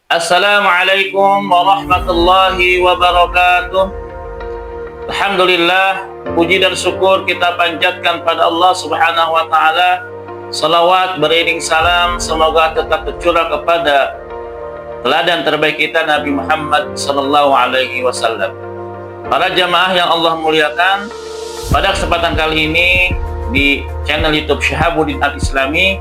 Assalamualaikum warahmatullahi wabarakatuh. Alhamdulillah, puji dan syukur kita panjatkan pada Allah Subhanahu wa taala. Salawat beriring salam semoga tetap tercurah kepada teladan terbaik kita Nabi Muhammad sallallahu alaihi wasallam. Para jamaah yang Allah muliakan, pada kesempatan kali ini di channel YouTube Syihabuddin Al-Islami,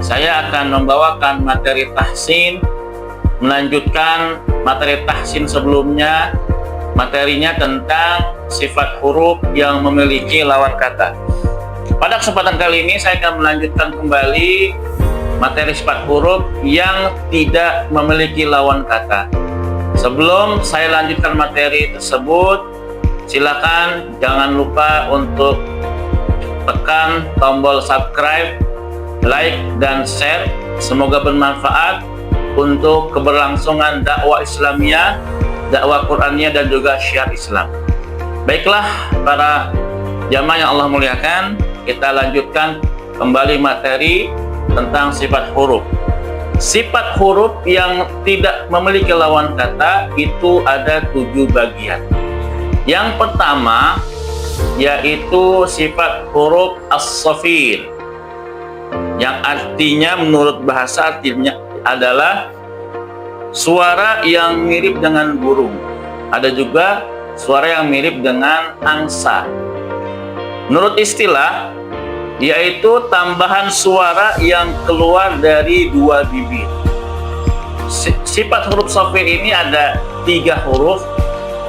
saya akan membawakan materi tahsin, melanjutkan materi tahsin sebelumnya. Materinya tentang sifat huruf yang memiliki lawan kata. Pada kesempatan kali ini saya akan melanjutkan kembali materi sifat huruf yang tidak memiliki lawan kata. Sebelum saya lanjutkan materi tersebut, silakan jangan lupa untuk tekan tombol subscribe, like, dan share. Semoga bermanfaat untuk keberlangsungan dakwah Islamiyah, dakwah Qur'aniyah, dan juga syiar Islam. Baiklah para jamaah yang Allah muliakan, kita lanjutkan kembali materi tentang sifat huruf. Sifat huruf yang tidak memiliki lawan kata itu ada 7 bagian. Yang pertama yaitu sifat huruf as-safir, yang artinya menurut bahasa artinya adalah suara yang mirip dengan burung. Ada juga suara yang mirip dengan angsa. Menurut istilah, yaitu tambahan suara yang keluar dari 2 bibir. Sifat huruf safir ini ada 3 huruf.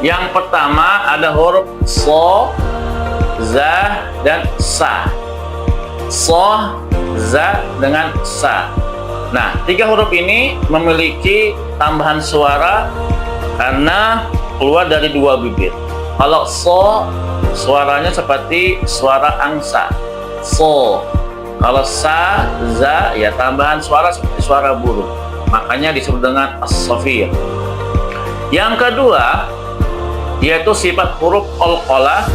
Yang pertama ada huruf so, za, dan sa. So, za, dengan sa. Nah, 3 huruf ini memiliki tambahan suara karena keluar dari 2 bibir. Kalau so, suaranya seperti suara angsa. So. Kalau sa, za, ya tambahan suara seperti suara burung. Makanya disebut dengan as-safir. Yang kedua yaitu sifat huruf qalqalah,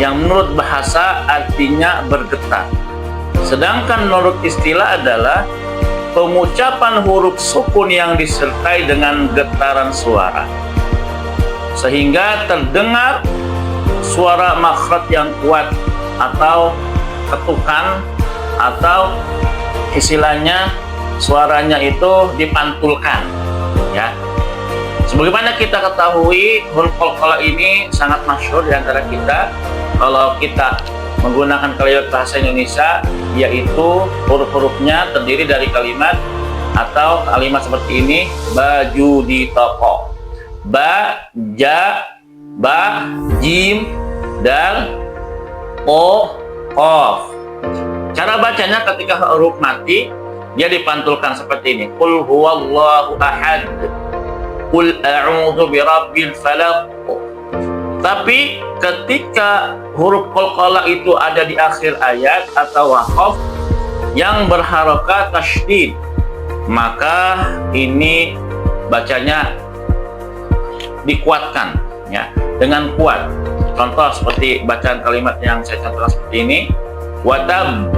yang menurut bahasa artinya bergetar. Sedangkan menurut istilah adalah pengucapan huruf sukun yang disertai dengan getaran suara, sehingga terdengar suara makhraj yang kuat atau ketukan, atau istilahnya suaranya itu dipantulkan, ya. Sebagaimana kita ketahui, huruf qalqalah ini sangat masyhur di antara kita. Kalau kita menggunakan kalimat bahasa Indonesia, yaitu huruf-hurufnya terdiri dari kalimat atau kalimat seperti ini: baju di toko, ba, ja, ba, jim, dal, o, qaf. Cara bacanya ketika huruf mati, dia dipantulkan seperti ini: qul huwallahu ahad, qul a'udzu birabbil falaq. Tapi ketika huruf qalqalah itu ada di akhir ayat atau waqaf yang berharokat tasydid, maka ini bacanya dikuatkan, ya, dengan kuat. Contoh seperti bacaan kalimat yang saya contohkan seperti ini: watab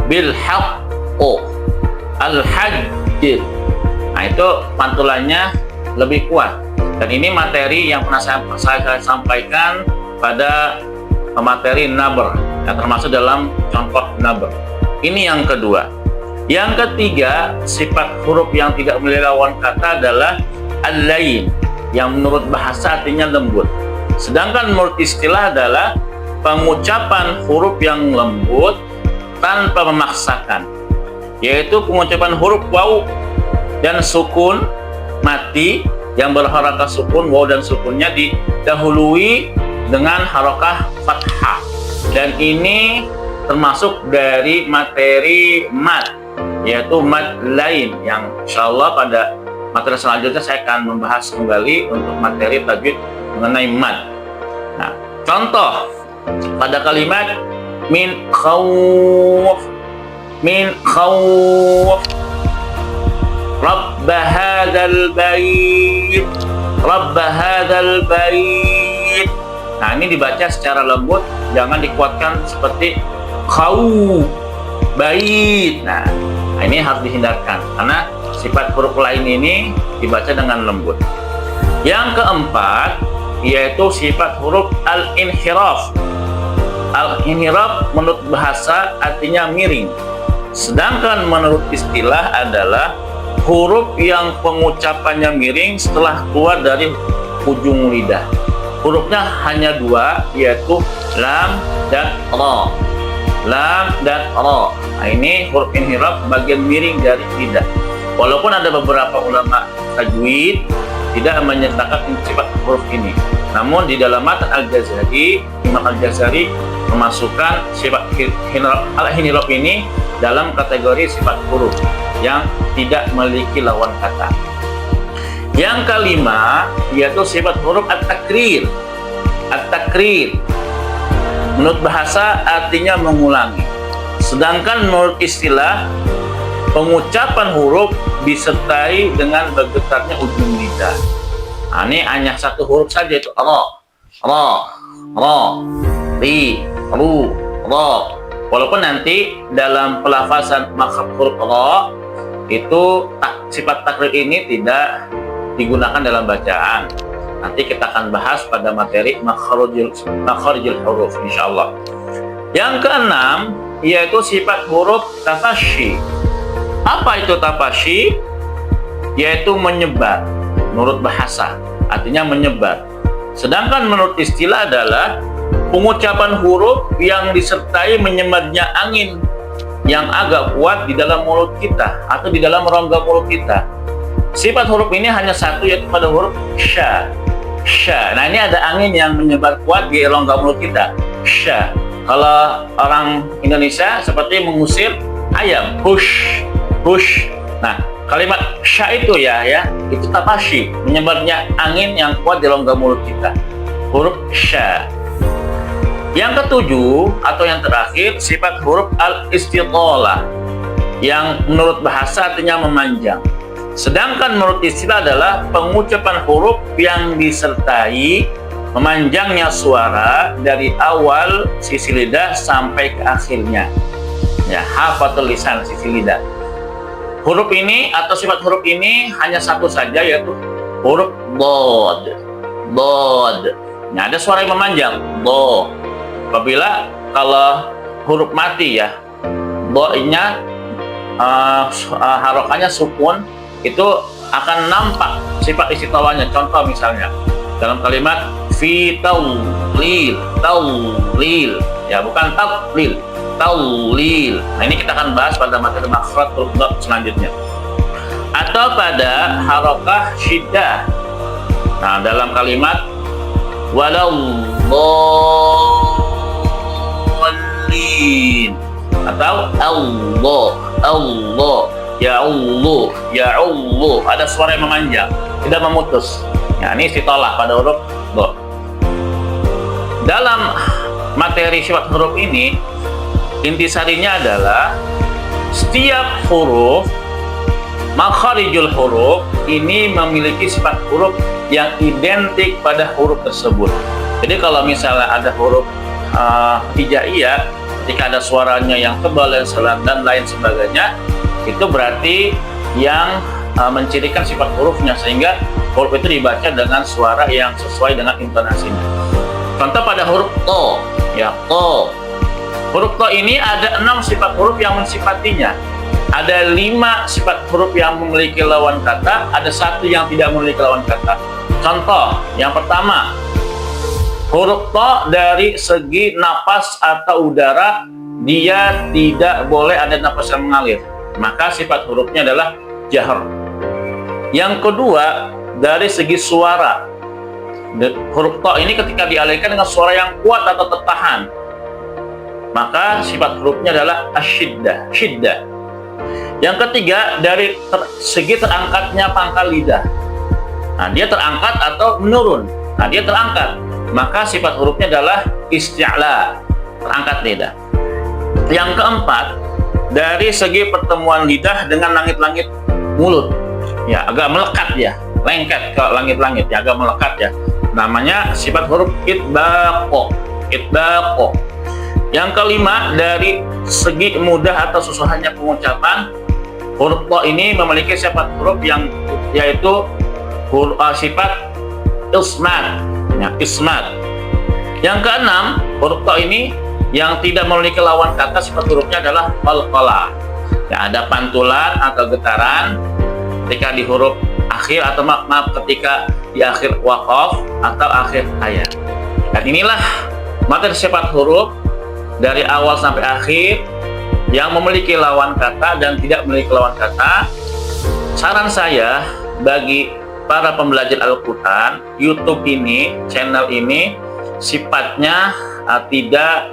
bil haqqo al hajj. Nah, itu pantulannya lebih kuat. Dan ini materi yang pernah saya sampaikan pada materi nabr, yang termasuk dalam contoh nabr. Ini yang kedua. Yang ketiga, sifat huruf yang tidak memiliki lawan kata adalah al-layin, yang menurut bahasa artinya lembut. Sedangkan menurut istilah adalah pengucapan huruf yang lembut tanpa memaksakan, yaitu pengucapan huruf waw dan sukun mati yang berharakah sukun. Waw dan sukunnya didahului dengan harakah fathah, dan ini termasuk dari materi mad, yaitu mad lain, yang insyaallah pada materi selanjutnya saya akan membahas kembali untuk materi tajwid mengenai mad. Nah, contoh pada kalimat min khawf, Rabb hadzal bait, Rabb hadzal bait. Nah, ini dibaca secara lembut, jangan dikuatkan seperti khau bait. Nah, Nah, ini harus dihindarkan karena sifat huruf lain ini dibaca dengan lembut. Yang keempat yaitu sifat huruf al-inhiraf. Al-inhiraf menurut bahasa artinya miring. Sedangkan menurut istilah adalah huruf yang pengucapannya miring setelah keluar dari ujung lidah. Hurufnya hanya dua, yaitu lam dan ra. Lam dan ra. Nah, ini huruf inhiraf bagian miring dari lidah. Walaupun ada beberapa ulama tajwid tidak menyertakan sifat huruf ini, namun di dalam matan Al-Jazari, Imam Al-Jazari memasukkan sifat al-inhiraf ini dalam kategori sifat huruf yang tidak memiliki lawan kata. Yang kelima yaitu sifat huruf at-takrir. At-takrir menurut bahasa artinya mengulangi. Sedangkan menurut istilah pengucapan huruf disertai dengan bergetarnya ujung lidah. Nah, ini hanya satu huruf saja, itu ra, ri, ru, ra. Walaupun nanti dalam pelafazan makhraj huruf ra itu sifat takrir ini tidak digunakan dalam bacaan. Nanti kita akan bahas pada materi makharijul huruf insyaallah. Yang keenam yaitu sifat huruf tafasyi. Apa itu tafasyi? Yaitu menyebar menurut bahasa, artinya menyebar. Sedangkan menurut istilah adalah pengucapan huruf yang disertai menyebarnya angin yang agak kuat di dalam mulut kita atau di dalam rongga mulut kita. Sifat huruf ini hanya satu, yaitu pada huruf sya. Sya. Nah, ini ada angin yang menyebar kuat di rongga mulut kita. Sya. Kalau orang Indonesia seperti mengusir ayam, hush, hush. Nah, kalimat sya itu ya, itu tafasyi, menyebarnya angin yang kuat di rongga mulut kita. Huruf sya. Yang ketujuh atau yang terakhir sifat huruf al-istitalah yang menurut bahasa artinya memanjang. Sedangkan menurut istilah adalah pengucapan huruf yang disertai memanjangnya suara dari awal sisi lidah sampai ke akhirnya. Ya, hafatul lisan, sisi lidah. Huruf ini atau sifat huruf ini hanya satu saja, yaitu huruf dod. Dod. Nah, ada suara yang memanjang, do. Apabila kalau huruf mati ya, do-nya harokahnya sukun, itu akan nampak sifat istitawanya. Contoh misalnya dalam kalimat fi taulil, taulil, ya bukan taulil, taulil. Nah, ini kita akan bahas pada materi makhraj huruf do selanjutnya. Atau pada harokah syiddah. Nah, dalam kalimat walallin atau Allah, Allah, ya Allah, ya Allah, ada suara yang memanjang, tidak memutus. Ya, ini istitalah pada huruf do. Dalam materi sifat huruf ini, intisarinya adalah setiap huruf makharijul huruf ini memiliki sifat huruf yang identik pada huruf tersebut. Jadi kalau misalnya ada huruf hijaiyah, ketika ada suaranya yang tebal dan lain sebagainya, itu berarti yang mencirikan sifat hurufnya, sehingga huruf itu dibaca dengan suara yang sesuai dengan intonasinya. Contoh pada huruf to, ya to. Huruf to ini ada 6 sifat huruf yang mensifatinya. Ada 5 sifat huruf yang memiliki lawan kata, ada 1 yang tidak memiliki lawan kata. Contoh yang pertama, huruf to dari segi napas atau udara, dia tidak boleh ada napas yang mengalir, maka sifat hurufnya adalah jahr. Yang kedua, dari segi suara, huruf to ini ketika dialirkan dengan suara yang kuat atau tertahan, maka sifat hurufnya adalah asyiddah, syiddah. Yang ketiga, dari segi terangkatnya pangkal lidah. Nah, dia terangkat atau menurun. Nah, dia terangkat, maka sifat hurufnya adalah isti'la, terangkat lidah. Yang keempat, dari segi pertemuan lidah dengan langit-langit mulut, ya agak melekat ya, lengket ke langit-langit ya, agak melekat ya, namanya sifat huruf itbaqo, itbaqo. Yang kelima, dari segi mudah atau susahnya pengucapan, huruf ta ini memiliki sifat huruf yang yaitu sifat ismat, ya, ismat. Yang keenam, huruf ta ini yang tidak memiliki lawan kata, sifat hurufnya adalah qalqalah. Ya, ada pantulan atau getaran ketika di huruf akhir atau maaf ketika di akhir waqaf atau akhir ayat. Dan inilah materi sifat huruf dari awal sampai akhir yang memiliki lawan kata dan tidak memiliki lawan kata. Saran saya bagi para pembelajar Al-Quran, YouTube ini, channel ini sifatnya tidak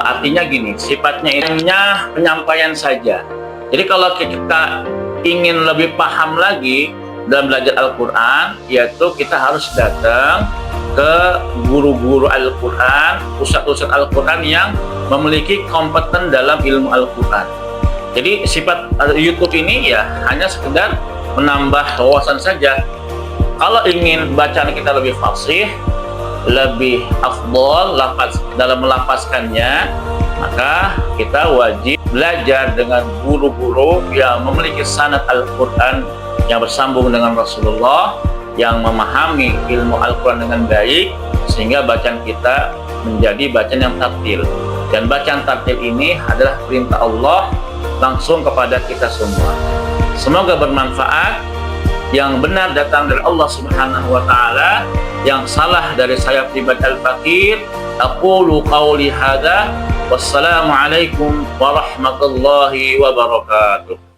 artinya gini, sifatnya intinya penyampaian saja. Jadi kalau kita ingin lebih paham lagi dalam belajar Al-Quran, yaitu kita harus datang ke guru-guru Al-Quran, ustadz-ustadz Al-Quran yang memiliki kompeten dalam ilmu Al-Quran. Jadi sifat YouTube ini ya hanya sekedar menambah wawasan saja. Kalau ingin bacaan kita lebih fasih, lebih afdol dalam melafazkannya, maka kita wajib belajar dengan guru-guru yang memiliki sanad Al-Quran yang bersambung dengan Rasulullah, yang memahami ilmu Al-Quran dengan baik, sehingga bacaan kita menjadi bacaan yang tartil. Dan bacaan tartil ini adalah perintah Allah langsung kepada kita semua. Semoga bermanfaat. Yang benar datang dari Allah Subhanahu wa Ta'ala, yang salah dari saya pribadi Al-Fakir. Aqulu qawli hadza, wassalamualaikum warahmatullahi wabarakatuh.